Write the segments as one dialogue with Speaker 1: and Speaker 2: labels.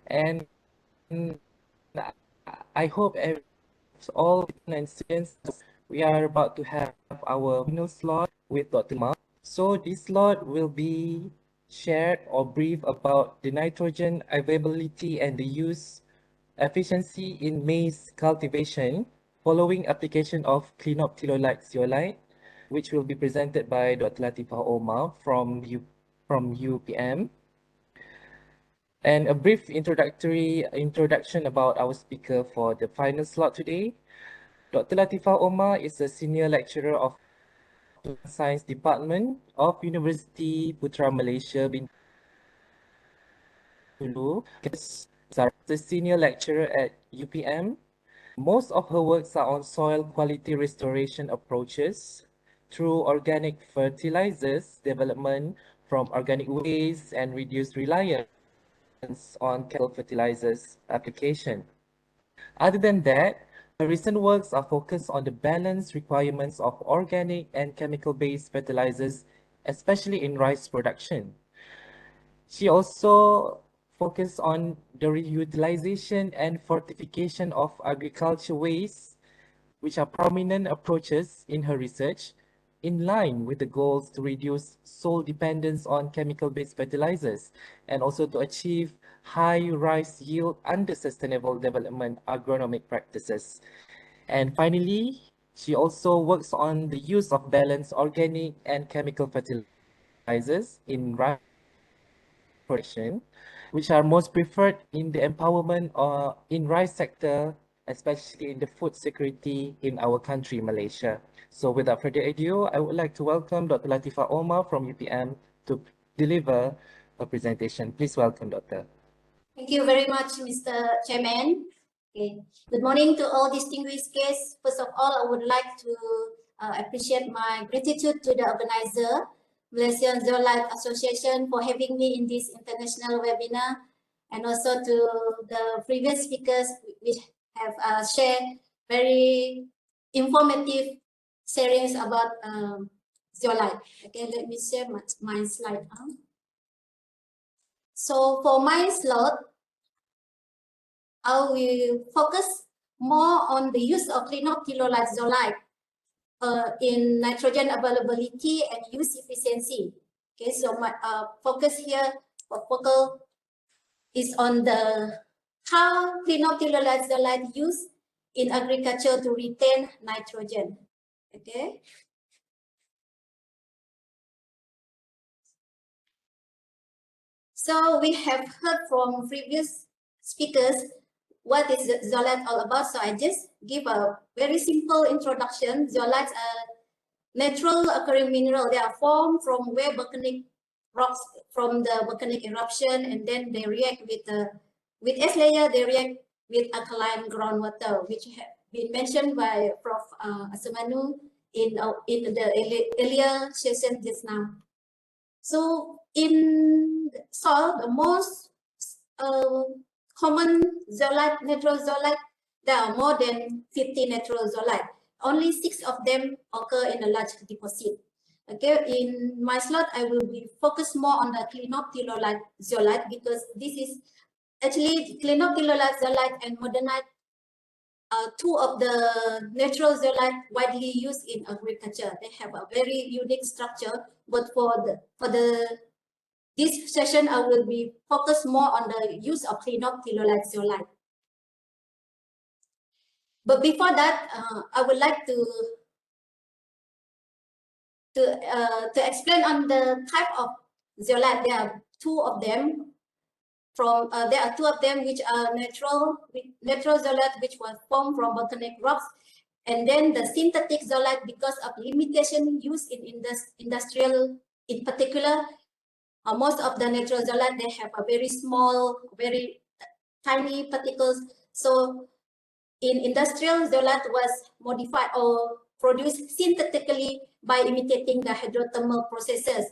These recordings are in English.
Speaker 1: And I hope all students, we are about to have our final slot with Dr. Omar. So this slot will be shared or brief about the nitrogen availability and the use efficiency in maize cultivation following application of Clinoptilolite zeolite, which will be presented by Dr. Latifah Omar from UPM. And a brief introduction about our speaker for the final slot today. Dr. Latifah Omar is a senior lecturer of Science Department of Universiti Putra Malaysia Bintulu Campus. The senior lecturer at UPM. Most of her works are on soil quality restoration approaches through organic fertilizers development from organic waste and reduced reliance on chemical fertilizers application. Other than that, her recent works are focused on the balanced requirements of organic and chemical-based fertilizers, especially in rice production. She also focused on the reutilization and fortification of agriculture waste, which are prominent approaches in her research, in line with the goals to reduce sole dependence on chemical-based fertilizers and also to achieve high rice yield under sustainable development agronomic practices. And finally, she also works on the use of balanced organic and chemical fertilizers in rice production, which are most preferred in the empowerment or in rice sector, especially in the food security in our country, Malaysia. So without further ado, I would like to welcome Dr. Latifah Omar from UPM to deliver a presentation. Please welcome, Doctor.
Speaker 2: Thank you very much, Mr. Chairman. Okay. Good morning to all distinguished guests. First of all, I would like to appreciate my gratitude to the organizer, Malaysian Zeolite Association, for having me in this international webinar, and also to the previous speakers which have shared very informative sharings about zeolite. Okay, let me share my slide. So for my slot, I will focus more on the use of Clinoptilolite zeolite in nitrogen availability and use efficiency. Okay, so my focus here focal is on the how Clinoptilolite zeolite used in agriculture to retain nitrogen. Okay. So we have heard from previous speakers what is zeolite all about. So I just give a very simple introduction. Zeolites are natural occurring mineral. They are formed from where volcanic rocks from the volcanic eruption, and then they react with S layer. They react with alkaline groundwater, which have been mentioned by Prof. Asamanu in the earlier session just now. So in soil, the most common zeolite, natural zeolite, there are more than 50 natural zeolite. Only 6 of them occur in a large deposit. Okay, in my slot, I will be focused more on the Clinoptilolite zeolite because this is actually Clinoptilolite zeolite and Modernite are 2 of the natural zeolite widely used in agriculture. They have a very unique structure, but for this session, I will be focused more on the use of Clinoptilolite zeolite. But before that, I would like to explain on the type of zeolite. There are 2 of them. There are 2 of them which are natural zeolite, which was formed from volcanic rocks, and then the synthetic zeolite because of limitation used in industrial, in particular. Most of the natural zeolite, they have a very small, very tiny particles. So in industrial, zeolite was modified or produced synthetically by imitating the hydrothermal processes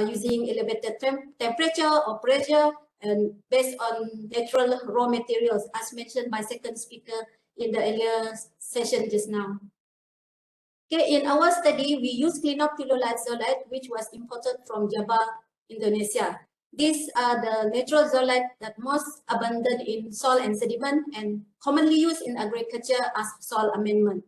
Speaker 2: using elevated temperature or pressure and based on natural raw materials, as mentioned by second speaker in the earlier session just now. Okay, in our study, we use Clinoptilolite zeolite, which was imported from Java, Indonesia. These are the natural zeolite that most abundant in soil and sediment and commonly used in agriculture as soil amendment.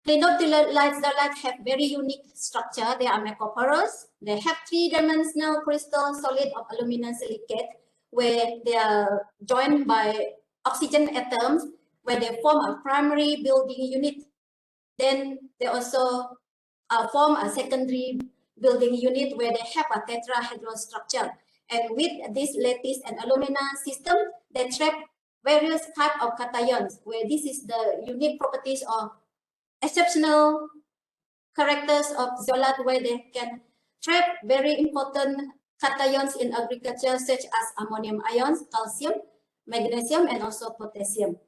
Speaker 2: Clinoptilolite zeolite have very unique structure. They are macroporous. They have three-dimensional crystal solid of aluminum silicate where they are joined by oxygen atoms where they form a primary building unit. Then they also form a secondary building unit where they have a tetrahedral structure. And with this lattice and alumina system, they trap various types of cations where this is the unique properties of exceptional characters of zeolite where they can trap very important cations in agriculture such as ammonium ions, calcium, magnesium, and also potassium.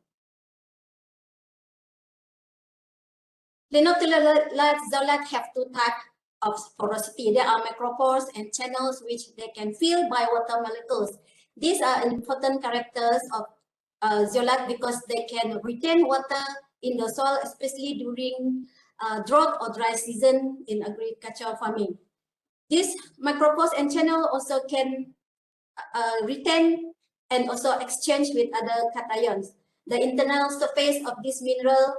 Speaker 2: Clinoptilolite zeolite have two types of porosity. There are macropores and channels which they can fill by water molecules. These are important characters of zeolite because they can retain water in the soil, especially during drought or dry season in agricultural farming. These macropores and channel also can retain and also exchange with other cations. The internal surface of this mineral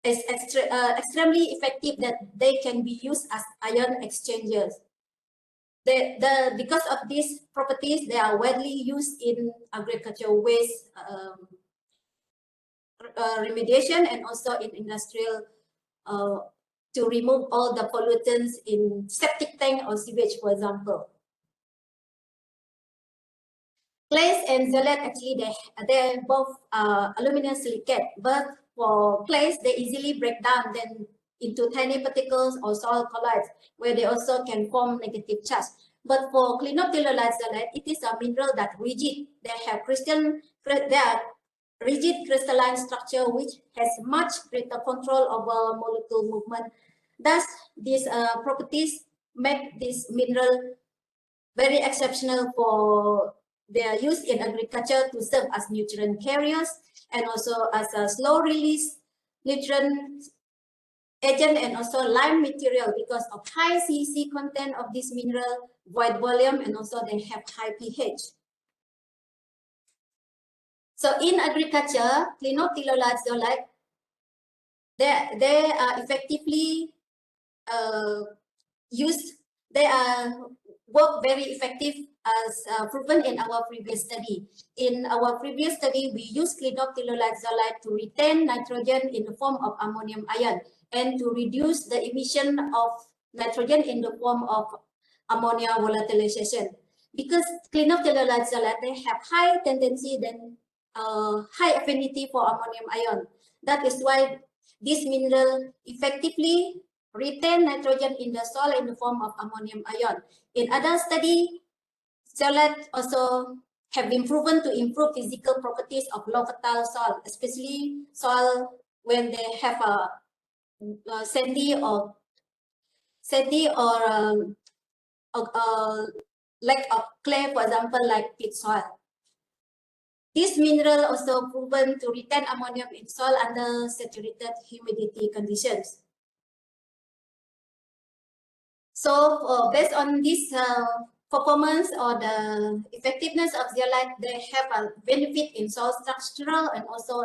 Speaker 2: is extremely effective that they can be used as ion exchangers. Because of these properties, they are widely used in agricultural waste remediation and also in industrial to remove all the pollutants in septic tank or sewage, for example. Clays and zeolite actually they're both aluminum silicate, but for clays they easily break down then into tiny particles or soil colloids where they also can form negative charge. But for clinoptilolite zeolite, it is a mineral that rigid. They are rigid crystalline structure which has much greater control over molecule movement. Thus, these properties make this mineral very exceptional for their use in agriculture to serve as nutrient carriers and also as a slow release nutrient agent and also lime material because of high CEC content of this mineral, void volume, and also they have high pH. So in agriculture, clinoptilolite zeolite, they are effectively used. They are work very effective as proven in our previous study. In our previous study, we used clinoptilolite zeolite to retain nitrogen in the form of ammonium ion and to reduce the emission of nitrogen in the form of ammonia volatilization. Because clinoptilolite zeolite, they have high tendency then high affinity for ammonium ion. That is why this mineral effectively retain nitrogen in the soil in the form of ammonium ion. In other study, zeolite also have been proven to improve physical properties of low fertile soil, especially soil when they have a sandy or lack of clay, for example, like peat soil. This mineral also proven to retain ammonium in soil under saturated humidity conditions. So based on this performance or the effectiveness of zeolite, they have a benefit in soil structural and also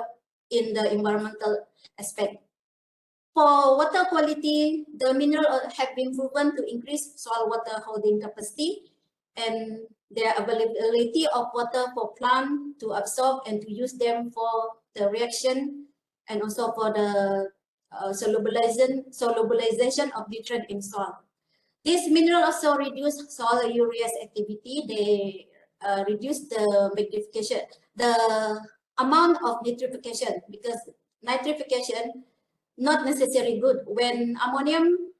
Speaker 2: in the environmental aspect. For water quality, the mineral have been proven to increase soil water holding capacity and their availability of water for plant to absorb and to use them for the reaction and also for the solubilization of nutrient in soil. This mineral also reduce soil urease activity. They reduce the magnification, the amount of nitrification, because nitrification not necessarily good. When ammonium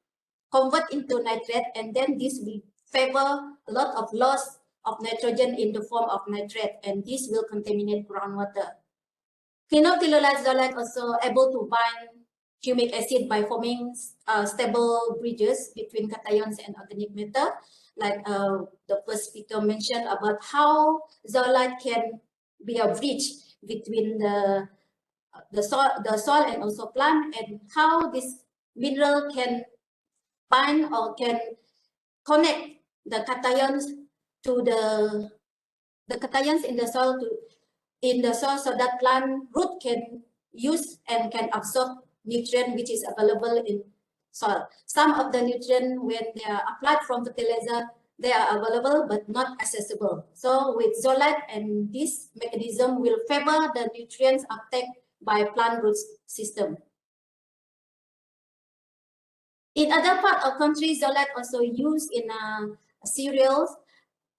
Speaker 2: convert into nitrate, and then this will favor a lot of loss of nitrogen in the form of nitrate, and this will contaminate groundwater. Clinoptilolite zeolite also able to bind humic acid by forming stable bridges between cations and organic matter, like the first speaker mentioned about how zeolite can be a bridge between the soil and also plant, and how this mineral can bind or can connect the cations to the cations in the soil so that plant root can use and can absorb nutrient which is available in soil. Some of the nutrient when they are applied from fertilizer, they are available but not accessible. So with zeolite, and this mechanism will favor the nutrients uptake by plant root system. In other part of country, zeolite also used in cereals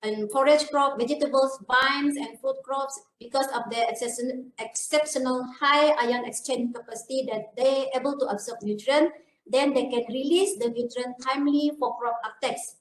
Speaker 2: and forage crop, vegetables, vines, and food crops because of their exceptional high ion exchange capacity that they are able to absorb nutrient. Then they can release the nutrient timely for crop uptakes.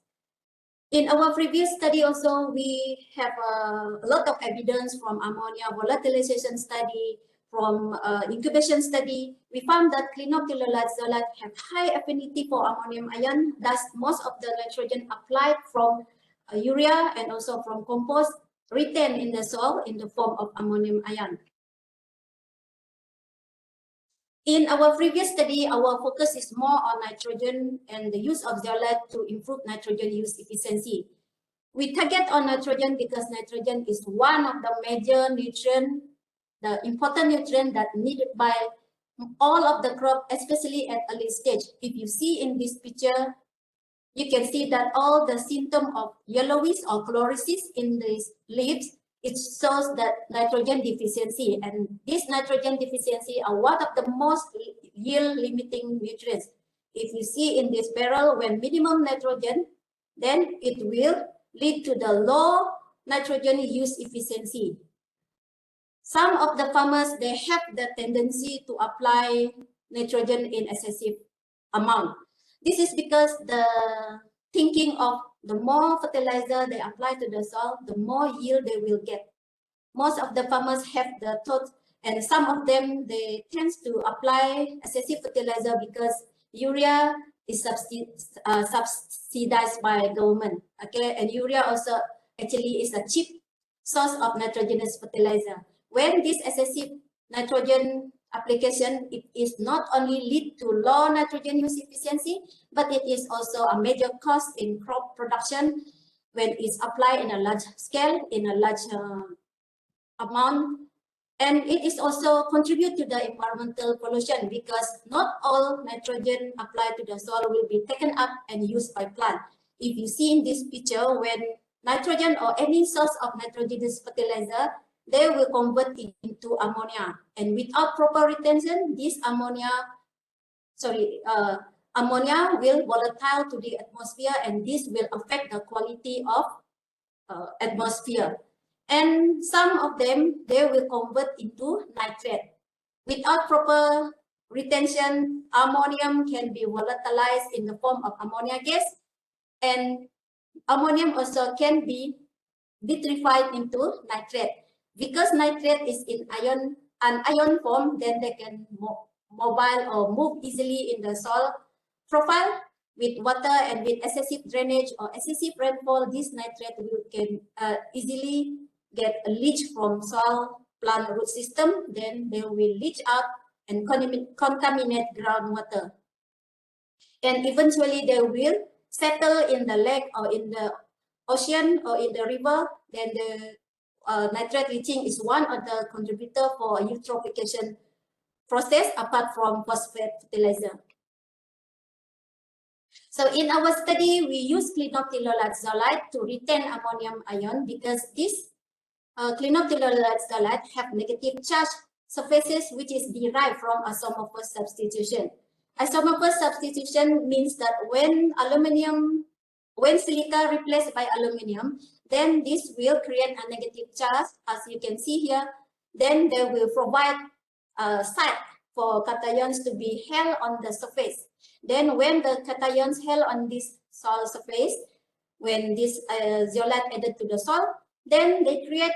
Speaker 2: In our previous study also, we have a lot of evidence from ammonia volatilization study, from incubation study. We found that Clinoptilolite zeolite have high affinity for ammonium ion. Thus, most of the nitrogen applied from urea and also from compost retained in the soil in the form of ammonium ion. In our previous study, our focus is more on nitrogen and the use of zeolite to improve nitrogen use efficiency. We target on nitrogen because nitrogen is one of the major nutrient, the important nutrient that needed by all of the crop, especially at early stage. If you see in this picture, you can see that all the symptom of yellowish or chlorosis in these leaves, it shows that nitrogen deficiency, and this nitrogen deficiency are one of the most yield limiting nutrients. If you see in this barrel, when minimum nitrogen, then it will lead to the low nitrogen use efficiency. Some of the farmers, they have the tendency to apply nitrogen in excessive amount. This is because the thinking of the more fertilizer they apply to the soil, the more yield they will get. Most of the farmers have the thought, and some of them, they tend to apply excessive fertilizer because urea is subsidized by government. Okay, and urea also actually is a cheap source of nitrogenous fertilizer. When this excessive nitrogen application, it is not only lead to low nitrogen use efficiency, but it is also a major cost in crop production when it's applied in a large scale, in a large amount. And it is also contribute to the environmental pollution because not all nitrogen applied to the soil will be taken up and used by plant. If you see in this picture, when nitrogen or any source of nitrogenous fertilizer, they will convert it into ammonia, and without proper retention, this ammonia will volatile to the atmosphere, and this will affect the quality of atmosphere. And some of them, they will convert into nitrate. Without proper retention, ammonium can be volatilized in the form of ammonia gas, and ammonium also can be vitrified into nitrate. Because nitrate is in an ion form, then they can mobile or move easily in the soil profile. With water and with excessive drainage or excessive rainfall, this nitrate can easily get a leach from soil plant root system. Then they will leach out and contaminate groundwater. And eventually they will settle in the lake or in the ocean or in the river. Then the nitrate leaching is one of the contributor for eutrophication process apart from phosphate fertilizer. So in our study, we use Clinoptilolite zeolite to retain ammonium ion because this Clinoptilolite zeolite have negative charge surfaces which is derived from isomorphous substitution. Isomorphous substitution means that when silica replaced by aluminum, then this will create a negative charge, as you can see here. Then they will provide a site for cations to be held on the surface. Then when the cations held on this soil surface, when this zeolite added to the soil, then they create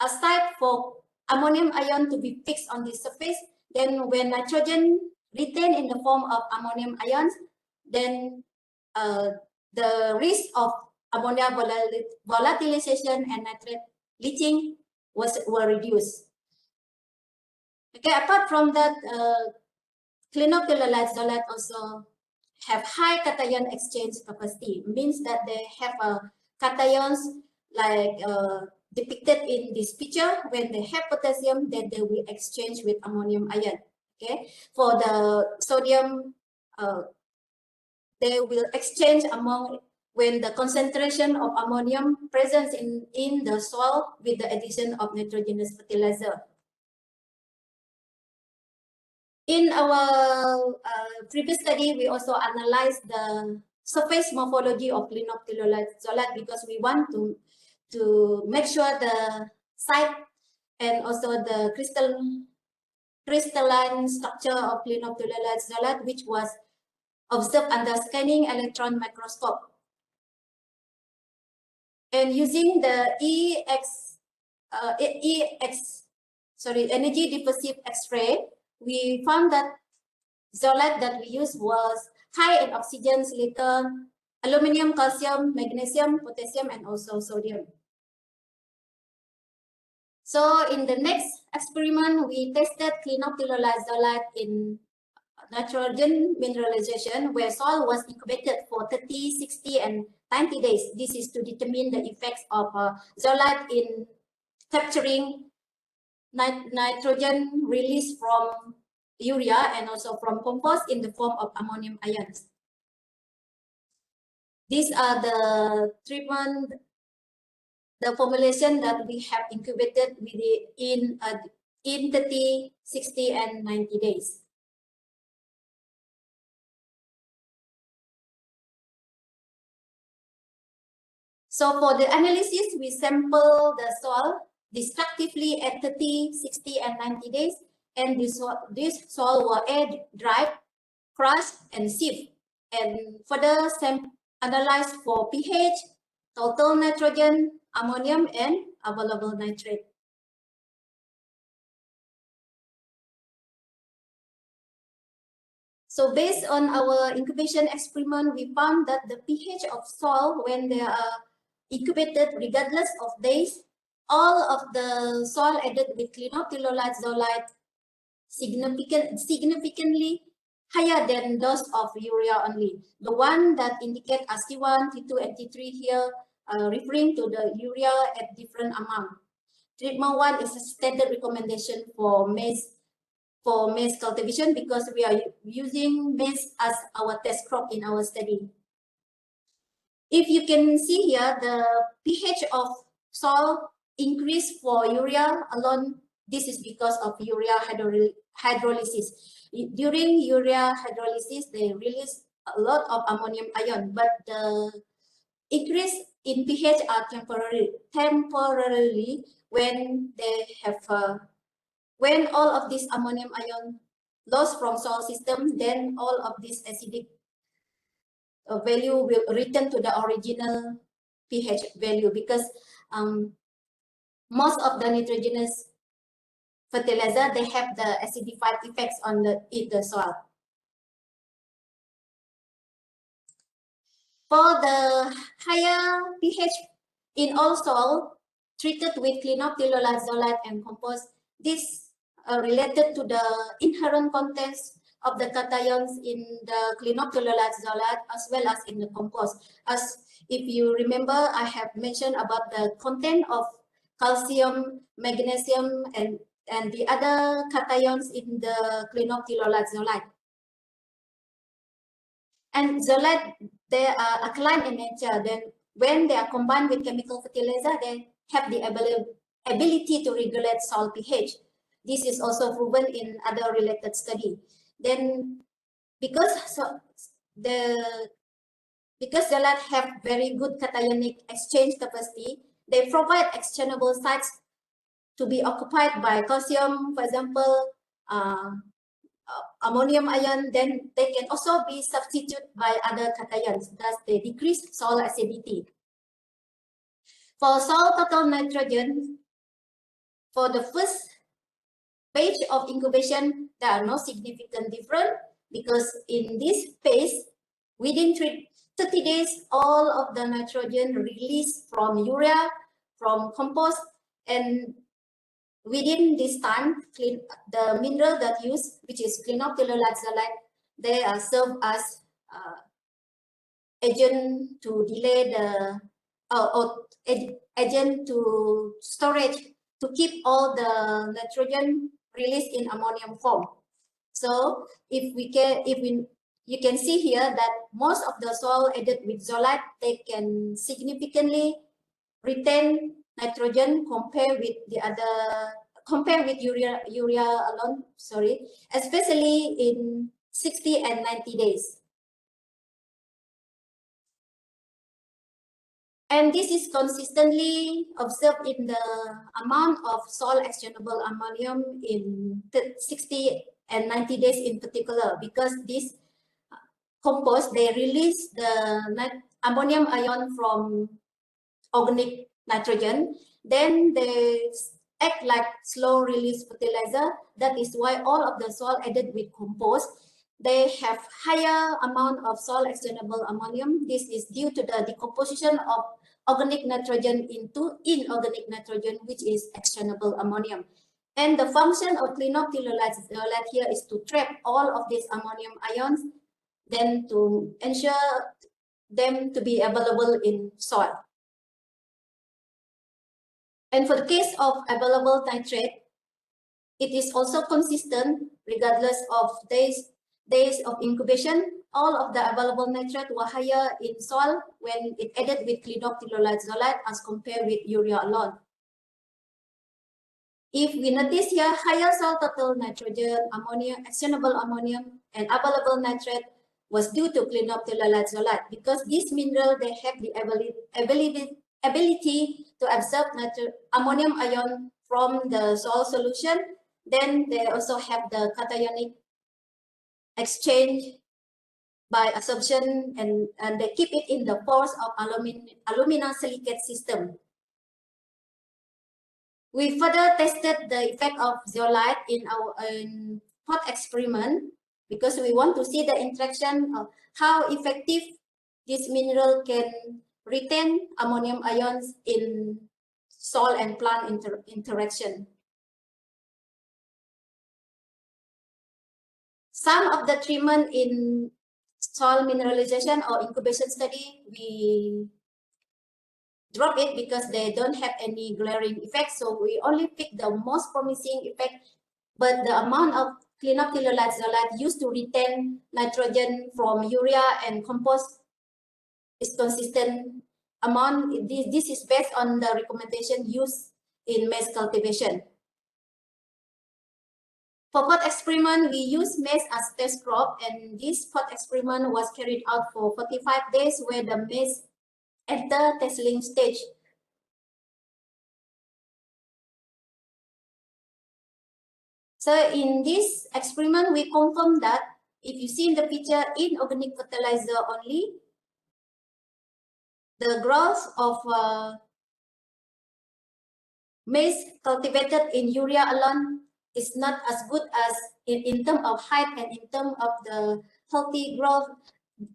Speaker 2: a site for ammonium ion to be fixed on this surface. Then when nitrogen retained in the form of ammonium ions, then the risk of ammonia volatilization and nitrate leaching were reduced. Okay, apart from that, Clinoptilolite zeolite also have high cation exchange capacity. Means that they have cations like depicted in this picture. When they have potassium, then they will exchange with ammonium ion. Okay, for the sodium, they will exchange among when the concentration of ammonium present in the soil with the addition of nitrogenous fertilizer. In our previous study, we also analyzed the surface morphology of Clinoptilolite zeolite because we want to make sure the site and also the crystalline structure of Clinoptilolite zeolite, which was observed under scanning electron microscope. And using the energy diffusive X-ray, we found that zeolite that we used was high in oxygen, silicon, aluminum, calcium, magnesium, potassium, and also sodium. So in the next experiment, we tested Clinoptilolite zeolite in nitrogen mineralization where soil was incubated for 30, 60, and 90 days. This is to determine the effects of zeolite in capturing nitrogen released from urea and also from compost in the form of ammonium ions. These are the treatment, the formulation that we have incubated in 30, 60, and 90 days. So for the analysis, we sample the soil destructively at 30, 60, and 90 days, and this soil were air dried, crushed, and sieved, and further analyzed for pH, total nitrogen, ammonium, and available nitrate. So based on our incubation experiment, we found that the pH of soil when they are incubated regardless of days, all of the soil added with Clinoptilolite zeolite significantly higher than those of urea only. The one that indicate as T1, T2, and T3 here referring to the urea at different amount. Treatment 1 is a standard recommendation for maize cultivation because we are using maize as our test crop in our study. If you can see here, the pH of soil increased for urea alone. This is because of urea hydrolysis. During urea hydrolysis, they release a lot of ammonium ion, but the increase in pH are temporarily when they have when all of this ammonium ion lost from soil system, then all of this acidic value will return to the original pH value because most of the nitrogenous fertilizer, they have the acidified effects on the soil. For the higher pH in all soil treated with Clinoptilolite zeolite and compost, this related to the inherent contents of the cations in the Clinoptilolite zeolite as well as in the compost. As if you remember, I have mentioned about the content of calcium, magnesium, and the other cations in the Clinoptilolite zeolite. And zeolite, they are alkaline in nature. Then when they are combined with chemical fertilizer, they have the ability to regulate soil pH. This is also proven in other related study. Then because zeolite have very good cationic exchange capacity, they provide exchangeable sites to be occupied by calcium, for example, ammonium ion. Then they can also be substituted by other cations, thus they decrease soil acidity. For soil total nitrogen, for the first phase of incubation, there are no significant difference because in this phase, within 30 days, all of the nitrogen released from urea, from compost, and within this time, the mineral that used, which is Clinoptilolite zeolite, they are served as agent to delay the agent to storage to keep all the nitrogen released in ammonium form. So if we can, you can see here that most of the soil added with zeolite, they can significantly retain nitrogen compared with urea alone, sorry, especially in 60 and 90 days. And this is consistently observed in the amount of soil exchangeable ammonium in 60 and 90 days in particular, because this compost, they release the ammonium ion from organic nitrogen, then they act like slow release fertilizer. That is why all of the soil added with compost, they have higher amount of soil exchangeable ammonium. This is due to the decomposition of organic nitrogen into inorganic nitrogen, which is exchangeable ammonium. And the function of Clinoptilolite zeolite here is to trap all of these ammonium ions, then to ensure them to be available in soil. And for the case of available nitrate, it is also consistent regardless of days of incubation. All of the available nitrate were higher in soil when it added with Clinoptilolite zeolite as compared with urea alone. If we notice here, higher soil total nitrogen, ammonia, exchangeable ammonium, and available nitrate was due to Clinoptilolite zeolite, because these minerals, they have the ability to absorb ammonium ion from the soil solution. Then they also have the cationic exchange by absorption, and they keep it in the pores of alumina silicate system. We further tested the effect of zeolite in our pot experiment, because we want to see the interaction of how effective this mineral can retain ammonium ions in soil and plant interaction. Some of the treatment in soil mineralization or incubation study, we drop it because they don't have any glaring effect. So we only pick the most promising effect, but the amount of Clinoptilolite zeolite used to retain nitrogen from urea and compost is consistent amount. This is based on the recommendation used in maize cultivation. For pot experiment, we use maize as test crop, and this pot experiment was carried out for 45 days where the maize enter tasseling stage. So in this experiment, we confirm that if you see in the picture, inorganic fertilizer only, the growth of maize cultivated in urea alone is not as good as in terms of height and in terms of the healthy growth.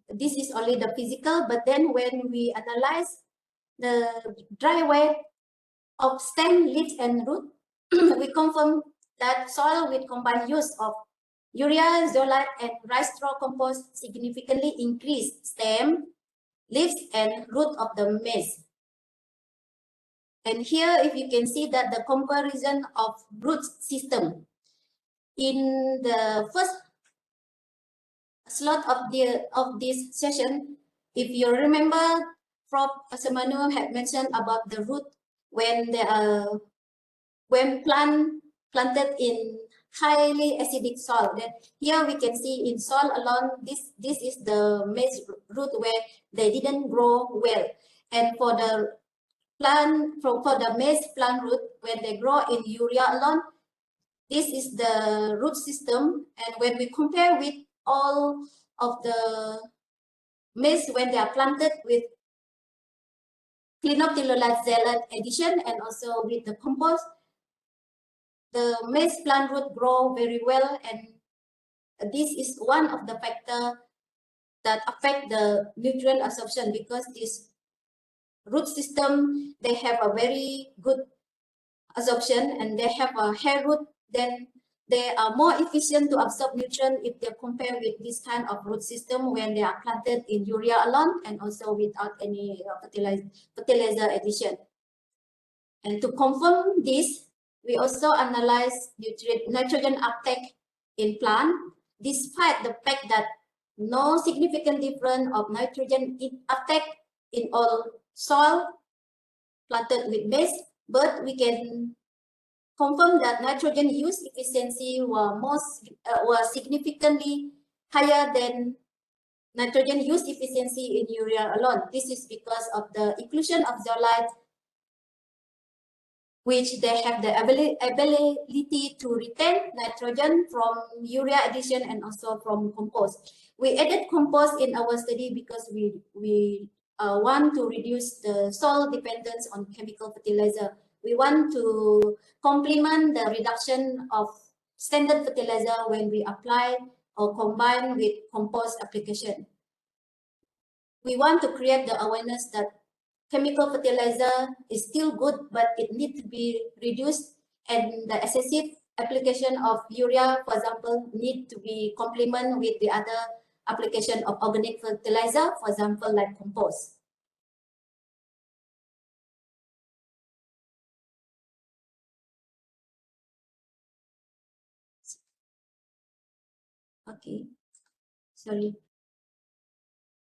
Speaker 2: This is only the physical, but then when we analyze the dry weight of stem, leaves, and root, we confirm that soil with combined use of urea, zeolite, and rice straw compost significantly increase stem, leaves, and root of the maize. And here, if you can see that the comparison of root system in the first slot of this session, if you remember, Prof. Semanu had mentioned about the root when they are planted in highly acidic soil. Then here we can see in soil alone, this is the maize root where they didn't grow well, and for the maize plant root, when they grow in urea alone, this is the root system. And when we compare with all of the maize when they are planted with Clinoptilolite zeolite addition and also with the compost, the maize plant root grow very well, and this is one of the factors that affect the nutrient absorption, because this root system, they have a very good absorption and they have a hair root, then they are more efficient to absorb nutrients if they compare with this kind of root system when they are planted in urea alone and also without any fertilizer addition. And to confirm this, we also analyze nitrogen uptake in plant, despite the fact that no significant difference of nitrogen uptake in all soil planted with maize, but we can confirm that nitrogen use efficiency was significantly higher than nitrogen use efficiency in urea alone. This is because of the inclusion of zeolite, which they have the ability to retain nitrogen from urea addition and also from compost. We added compost in our study because we want to reduce the soil dependence on chemical fertilizer. We want to complement the reduction of standard fertilizer when we apply or combine with compost application. We want to create the awareness that chemical fertilizer is still good, but it needs to be reduced, and the excessive application of urea, for example, need to be complemented with the other application of organic fertilizer, for example, like compost. Okay, sorry.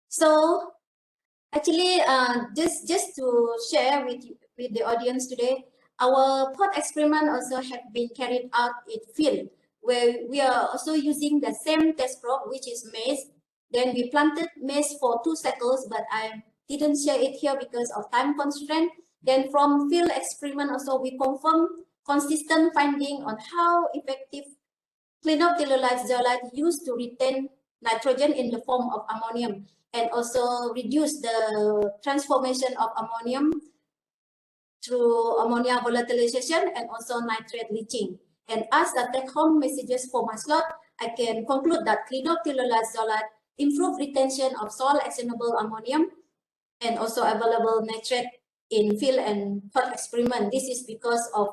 Speaker 2: So actually, just to share with the audience today, our pot experiment also have been carried out in field, where we are also using the same test crop, which is maize. Then we planted maize for 2 cycles, but I didn't share it here because of time constraint. Then from field experiment also, we confirm consistent finding on how effective Clinoptilolite zeolite used to retain nitrogen in the form of ammonium and also reduce the transformation of ammonium through ammonia volatilization and also nitrate leaching. And as the take-home messages for my slot, I can conclude that Clinoptilolite zeolite improve retention of soil actionable ammonium and also available nitrate in field and pot experiment. This is because of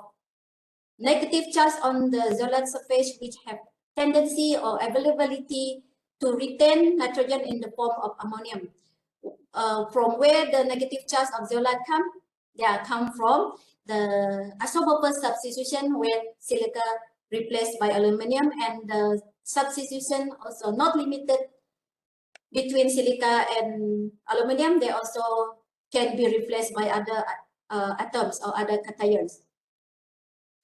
Speaker 2: negative charge on the zeolite surface, which have tendency or availability to retain nitrogen in the form of ammonium. From where the negative charge of zeolite come? They come from the isopropyl substitution when silica replaced by aluminum, and the substitution also not limited between silica and aluminum. They also can be replaced by other atoms or other cations.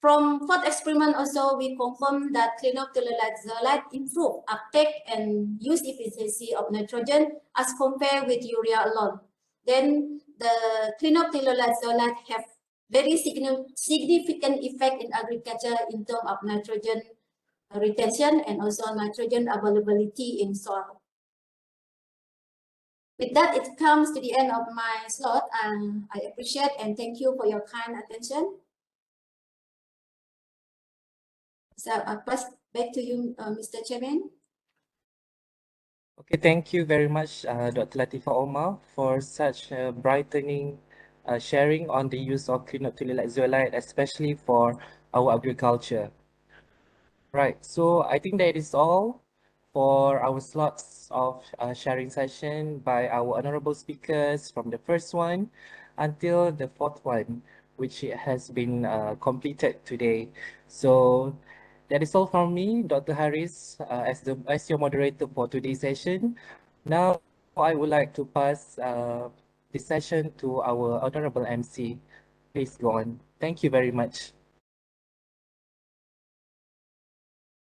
Speaker 2: From pot experiment also, we confirm that Clinoptilolite zeolite improve uptake and use efficiency of nitrogen as compared with urea alone. Then the Clinoptilolite zeolite have very significant effect in agriculture in terms of nitrogen retention and also nitrogen availability in soil. With that, it comes to the end of my slot, and I appreciate and thank you for your kind attention. So I'll pass back to you, Mr. Chairman.
Speaker 1: Okay, thank you very much, Dr. Latifah Omar, for such a brightening sharing on the use of Clinoptilolite zeolite, especially for our agriculture. Right, so I think that is all for our slots of sharing session by our honorable speakers from the first one until the fourth one, which has been completed today. So that is all from me, Dr. Haris, as your moderator for today's session. Now I would like to pass this session to our honorable MC. Please go on. Thank you very much.